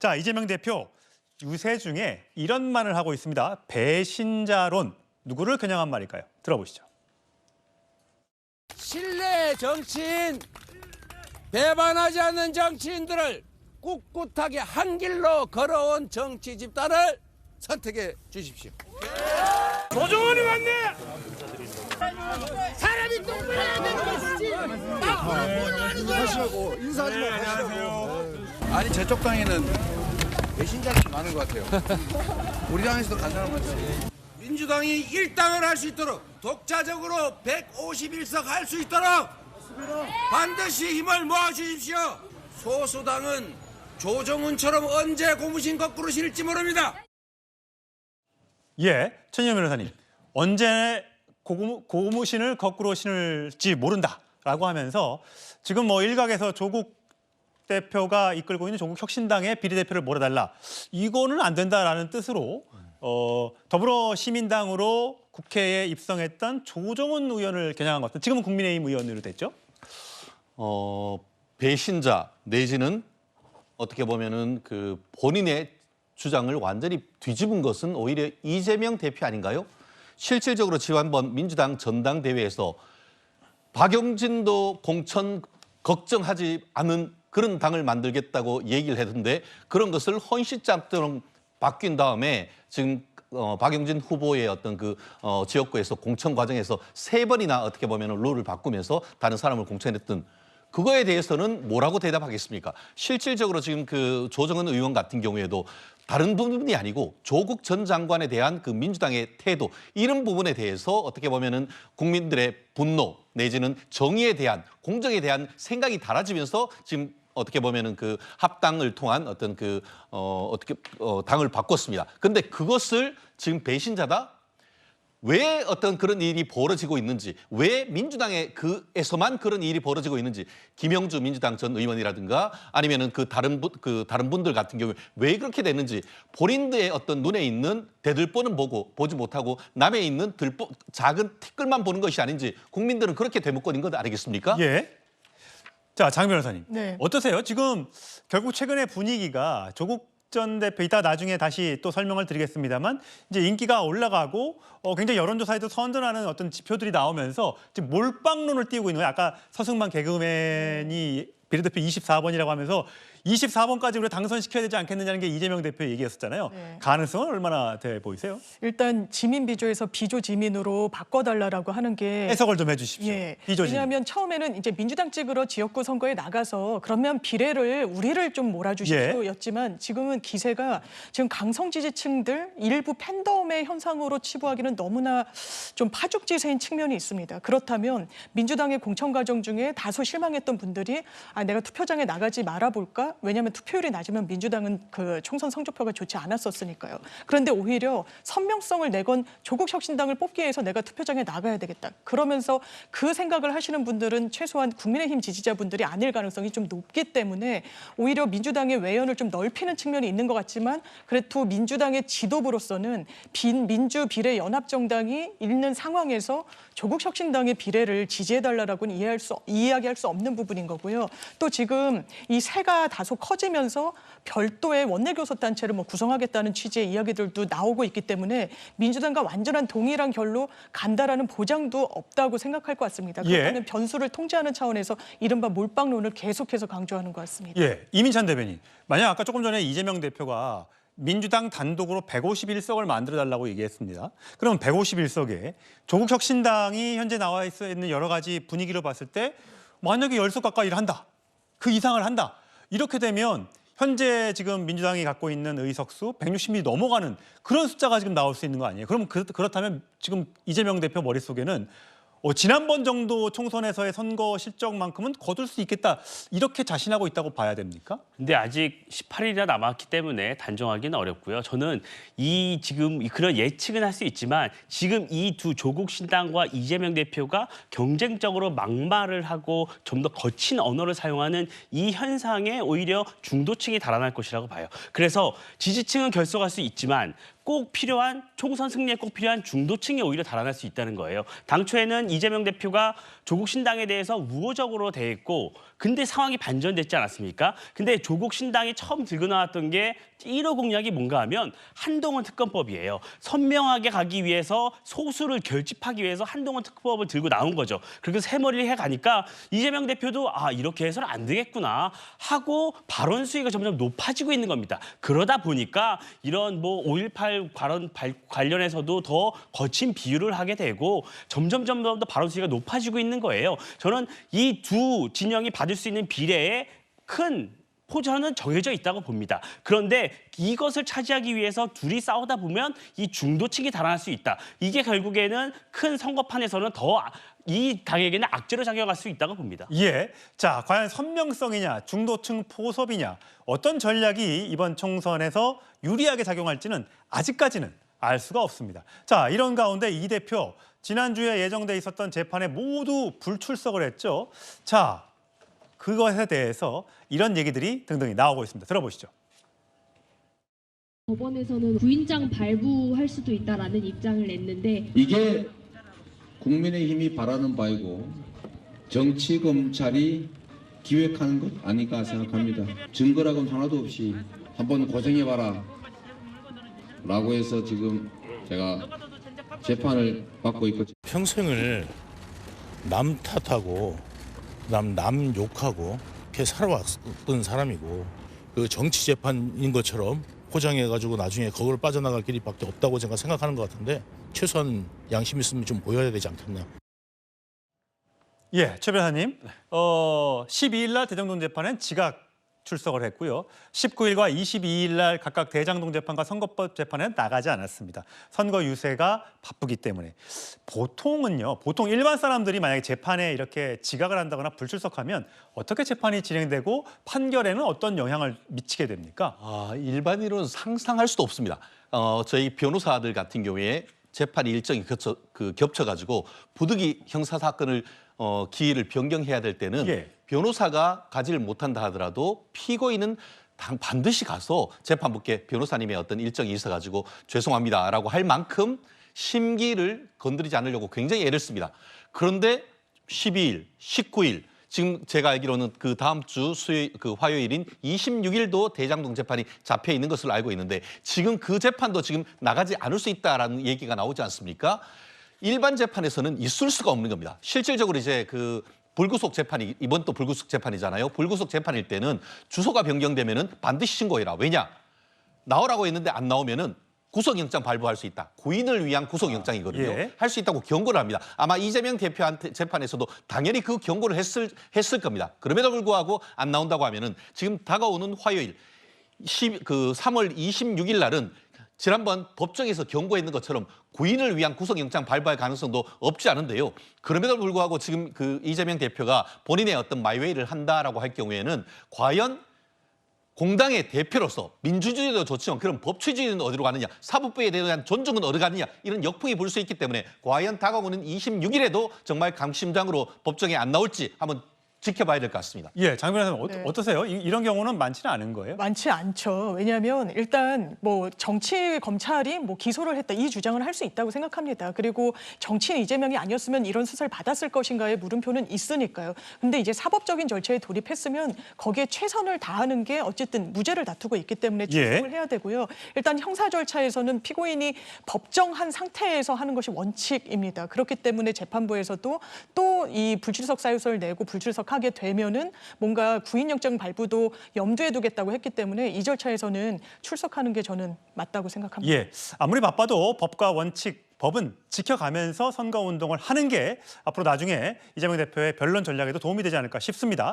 자, 이재명 대표 유세 중에 이런 말을 하고 있습니다. 배신자론. 누구를 겨냥한 말일까요? 들어보시죠. 신뢰 정치인, 배반하지 않는 정치인들을 꿋꿋하게 한 길로 걸어온 정치 집단을 선택해 주십시오. 조정원이 왔네! 사람이 똥물해야 되는 것이지. 하시라고 인사하지 말고 하시라고. 아니 저쪽 당에는 배신자들이 많은 것 같아요. 우리 당에서도 간단한 것 같아요. 민주당이 일당을 할 수 있도록 독자적으로 151석 할 수 있도록 반드시 힘을 모아 주십시오. 소수당은 조정훈처럼 언제 고무신 거꾸로 신을지 모릅니다. 예, 천희영 변호사님. 언제 고무신을 거꾸로 신을지 모른다라고 하면서 지금 뭐 일각에서 조국 대표가 이끌고 있는 조국 혁신당의 비례대표를 몰아달라. 이거는 안 된다라는 뜻으로 더불어시민당으로 국회에 입성했던 조정훈 의원을 겨냥한 것 같은 지금은 국민의힘 의원으로 됐죠? 배신자 내지는 어떻게 보면은 그 본인의 주장을 완전히 뒤집은 것은 오히려 이재명 대표 아닌가요? 실질적으로 지난번 민주당 전당대회에서 박용진도 공천 걱정하지 않은 그런 당을 만들겠다고 얘기를 했는데 그런 것을 헌시장처럼 바뀐 다음에 지금 박용진 후보의 어떤 그 지역구에서 공천 과정에서 3번이나 어떻게 보면 룰을 바꾸면서 다른 사람을 공천했던 그거에 대해서는 뭐라고 대답하겠습니까? 실질적으로 지금 그 조정은 의원 같은 경우에도 다른 부분이 아니고 조국 전 장관에 대한 그 민주당의 태도 이런 부분에 대해서 어떻게 보면은 국민들의 분노 내지는 정의에 대한 공정에 대한 생각이 달라지면서 지금 어떻게 보면은 그 합당을 통한 어떤 그 당을 바꿨습니다. 근데 그것을 지금 배신자다? 왜 어떤 그런 일이 벌어지고 있는지, 왜 민주당의 그에서만 그런 일이 벌어지고 있는지, 김영주 민주당 전 의원이라든가 아니면은 그 다른 분들 같은 경우에 왜 그렇게 됐는지 본인들의 어떤 눈에 있는 대들보는 보지 못하고 남의 있는 작은 티끌만 보는 것이 아닌지 국민들은 그렇게 되묻건인 것 아니겠습니까? 예. 자, 장 변호사님. 네. 어떠세요? 지금 결국 최근의 분위기가 조국 전 대표 이따 나중에 다시 또 설명을 드리겠습니다만 이제 인기가 올라가고 굉장히 여론조사에도 선전하는 어떤 지표들이 나오면서 지금 몰빵론을 띄우고 있는 거예요. 아까 서승만 개그맨이 비례대표 24번이라고 하면서 24번까지 우리가 당선시켜야 되지 않겠느냐는 게 이재명 대표의 얘기였었잖아요. 네. 가능성은 얼마나 돼 보이세요? 일단 지민 비조에서 비조 지민으로 바꿔달라고 하는 게 해석을 좀 해주십시오. 예. 비조진. 왜냐하면 처음에는 이제 민주당 찍으러 지역구 선거에 나가서 그러면 비례를 우리를 좀 몰아주십시오였지만 지금은 기세가 지금 강성 지지층들 일부 팬덤의 현상으로 치부하기는 너무나 좀 파죽지세인 측면이 있습니다. 그렇다면 민주당의 공천 과정 중에 다소 실망했던 분들이 내가 투표장에 나가지 말아볼까? 왜냐하면 투표율이 낮으면 민주당은 그 총선 성적표가 좋지 않았었으니까요. 그런데 오히려 선명성을 내건 조국 혁신당을 뽑기 위해서 내가 투표장에 나가야 되겠다. 그러면서 그 생각을 하시는 분들은 최소한 국민의힘 지지자분들이 아닐 가능성이 좀 높기 때문에 오히려 민주당의 외연을 좀 넓히는 측면이 있는 것 같지만 그래도 민주당의 지도부로서는 민주 비례 연합정당이 있는 상황에서 조국 혁신당의 비례를 지지해달라고는 이야기할 수 없는 부분인 거고요. 또 지금 이 세가 다소 커지면서 별도의 원내교섭단체를 구성하겠다는 취지의 이야기들도 나오고 있기 때문에 민주당과 완전한 동일한 결로 간다라는 보장도 없다고 생각할 것 같습니다. 그렇다면 변수를 통제하는 차원에서 이른바 몰빵론을 계속해서 강조하는 것 같습니다. 예, 이민찬 대변인. 만약 아까 조금 전에 이재명 대표가 민주당 단독으로 151석을 만들어달라고 얘기했습니다. 그럼 151석에 조국 혁신당이 현재 나와 있는 여러 가지 분위기로 봤을 때 만약에 10석 가까이를 한다. 그 이상을 한다. 이렇게 되면 현재 지금 민주당이 갖고 있는 의석수 160이 넘어가는 그런 숫자가 지금 나올 수 있는 거 아니에요? 그럼 그렇다면 지금 이재명 대표 머릿속에는 지난번 정도 총선에서의 선거 실적만큼은 거둘 수 있겠다. 이렇게 자신하고 있다고 봐야 됩니까? 근데 아직 18일이나 남았기 때문에 단정하기는 어렵고요. 저는 지금 그런 예측은 할 수 있지만 지금 이 두 조국 신당과 이재명 대표가 경쟁적으로 막말을 하고 좀 더 거친 언어를 사용하는 이 현상에 오히려 중도층이 달아날 것이라고 봐요. 그래서 지지층은 결속할 수 있지만 꼭 필요한 총선 승리에 꼭 필요한 중도층이 오히려 달아날 수 있다는 거예요. 당초에는 이재명 대표가 조국 신당에 대해서 우호적으로 대했고 근데 상황이 반전됐지 않았습니까? 근데 조국 신당이 처음 들고 나왔던 게 1호 공약이 뭔가 하면 한동훈 특검법이에요. 선명하게 가기 위해서 소수를 결집하기 위해서 한동훈 특검법을 들고 나온 거죠. 그리고 새머리를 해가니까 이재명 대표도 이렇게 해서는 안 되겠구나 하고 발언 수위가 점점 높아지고 있는 겁니다. 그러다 보니까 이런 5.18 관련해서도 더 거친 비유를 하게 되고 점점 더 발언 수위가 높아지고 있는 거예요. 저는 이 두 진영이 받을 수 있는 비례의 큰 포션은 정해져 있다고 봅니다. 그런데 이것을 차지하기 위해서 둘이 싸우다 보면 이 중도층이 달아날 수 있다. 이게 결국에는 큰 선거판에서는 더 이 당에게는 악재로 작용할 수 있다고 봅니다. 예. 자, 과연 선명성이냐, 중도층 포섭이냐, 어떤 전략이 이번 총선에서 유리하게 작용할지는 아직까지는 알 수가 없습니다. 자, 이런 가운데 이 대표 지난주에 예정돼 있었던 재판에 모두 불출석을 했죠. 자, 그것에 대해서 이런 얘기들이 등등이 나오고 있습니다. 들어보시죠. 법원에서는 구인장 발부할 수도 있다라는 입장을 냈는데 이게 국민의힘이 바라는 바이고 정치 검찰이 기획하는 것 아닌가 생각합니다. 증거라고는 하나도 없이 한번 고생해봐라 라고 해서 지금 제가 재판을 받고 있고 평생을 남 탓하고 남 욕하고 이렇게 살아왔던 사람이고 그 정치 재판인 것처럼 포장해가지고 나중에 거기를 빠져나갈 길이밖에 없다고 제가 생각하는 것 같은데 최소한 양심 있으면 좀 보여야 되지 않겠나. 예, 최 변호사님. 12일 날 대장동 재판은 지각 출석을 했고요. 19일과 22일 날 각각 대장동 재판과 선거법 재판에 나가지 않았습니다. 선거 유세가 바쁘기 때문에. 보통 일반 사람들이 만약에 재판에 이렇게 지각을 한다거나 불출석하면 어떻게 재판이 진행되고 판결에는 어떤 영향을 미치게 됩니까? 일반인으로는 상상할 수도 없습니다. 저희 변호사들 같은 경우에 재판 일정이 겹쳐가지고 부득이 형사 사건을 기일을 변경해야 될 때는 예. 변호사가 가지를 못한다 하더라도 피고인은 반드시 가서 재판부께 변호사님의 어떤 일정이 있어가지고 죄송합니다라고 할 만큼 심기를 건드리지 않으려고 굉장히 애를 씁니다. 그런데 12일, 19일 지금 제가 알기로는 그 다음 주 화요일인 26일도 대장동 재판이 잡혀 있는 것으로 알고 있는데 지금 그 재판도 지금 나가지 않을 수 있다라는 얘기가 나오지 않습니까? 일반 재판에서는 있을 수가 없는 겁니다. 실질적으로 이제 불구속 재판이 이번 또 불구속 재판이잖아요. 불구속 재판일 때는 주소가 변경되면은 반드시 신고해라. 왜냐? 나오라고 했는데 안 나오면은 구속영장 발부할 수 있다. 구인을 위한 구속영장이거든요. 예. 할 수 있다고 경고를 합니다. 아마 이재명 대표한테 재판에서도 당연히 그 경고를 했을 겁니다. 그럼에도 불구하고 안 나온다고 하면은 지금 다가오는 화요일 3월 26일 날은 지난번 법정에서 경고했는 것처럼 구인을 위한 구속영장 발부할 가능성도 없지 않은데요. 그럼에도 불구하고 지금 이재명 대표가 본인의 어떤 마이웨이를 한다라고 할 경우에는 과연 공당의 대표로서 민주주의도 좋지만 그럼 법치주의는 어디로 가느냐, 사법부에 대한 존중은 어디로 가느냐 이런 역풍이 불 수 있기 때문에 과연 다가오는 26일에도 정말 강심장으로 법정에 안 나올지 한번 지켜봐야 될 것 같습니다. 예, 장 변호사님 네. 어떠세요? 이런 경우는 많지는 않은 거예요? 많지 않죠. 왜냐하면 일단 정치 검찰이 기소를 했다 이 주장을 할 수 있다고 생각합니다. 그리고 정치인 이재명이 아니었으면 이런 수사를 받았을 것인가의 물음표는 있으니까요. 근데 이제 사법적인 절차에 돌입했으면 거기에 최선을 다하는 게 어쨌든 무죄를 다투고 있기 때문에 출석을 해야 되고요. 일단 형사 절차에서는 피고인이 법정한 상태에서 하는 것이 원칙입니다. 그렇기 때문에 재판부에서도 또 이 불출석 사유서를 내고 불출석하게 되면은 뭔가 구인영장 발부도 염두에 두겠다고 했기 때문에 이 절차에서는 출석하는 게 저는 맞다고 생각합니다. 예, 아무리 바빠도 법과 원칙, 법은 지켜가면서 선거운동을 하는 게 앞으로 나중에 이재명 대표의 변론 전략에도 도움이 되지 않을까 싶습니다.